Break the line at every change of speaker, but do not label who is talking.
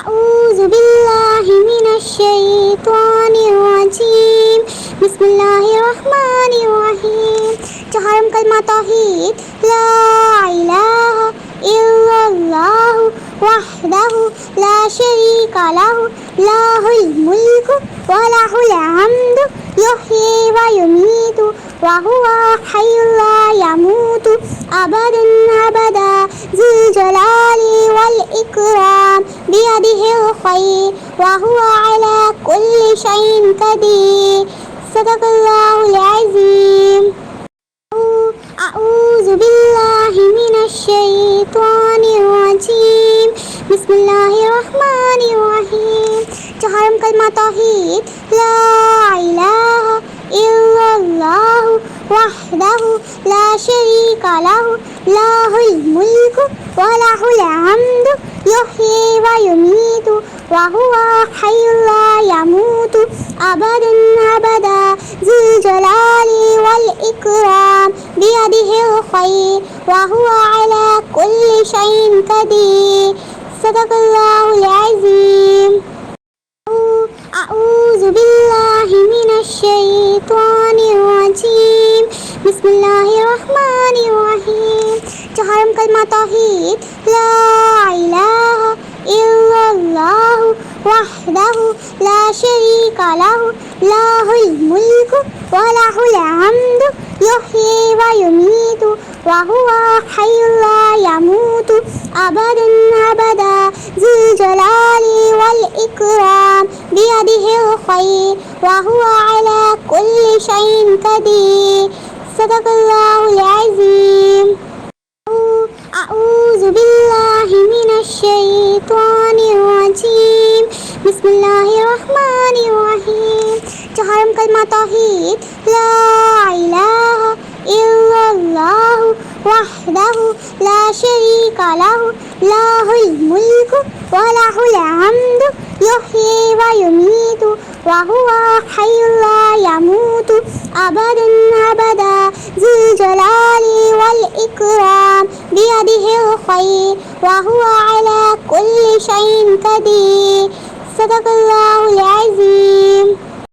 أعوذ بالله من الشيطان الرجيم بسم الله الرحمن الرحيم Jaharam kalma tauhid La ilaha illallah wahdahu la syarika lahu lahul mulku wa lahul hamdu yuhyi wa yumitu wa huwa hayyul la yamutu abadan abada zul jalali wal ikram biyadihil khair wa huwa ala kulli shay'in qadir sadaqallahul azim. أعوذ بالله من الشيطان الرجيم بسم الله الرحمن الرحيم Jaharam kalma tauhid La ilaha illallah wahdahu la syarika lahu lahul mulku wa lahul hamdu yuhyi wa yumitu wa huwa hayyul la yamutu abadan abada zul jalali wal ikram biyadihil khair wa huwa ala kulli shay'in qadir sadaqallahul azim. أعوذ بالله من الشيطان الرجيم بسم الله الرحمن الرحيم Jaharam kalma tauhid La ilaha illallah wahdahu la syarika lahu lahul mulku wa lahul hamdu yuhyi wa yumitu wa huwa hayyul la yamutu abadan abada zul jalali wal ikram biyadihil khair wa huwa ala kulli shay'in qadir sadaqallahul azim. أعوذ بالله من الشيطان الرجيم بسم الله الرحمن الرحيم Jaharam kalma tauhid La ilaha illallah wahdahu la syarika lahu lahul mulku wa lahul hamdu yuhyi wa yumitu wa huwa hayyul la yamutu abadan abada zul jalali wal ikram biyadihil khair wa huwa ala kulli shay'in qadir sadaqallahul azim.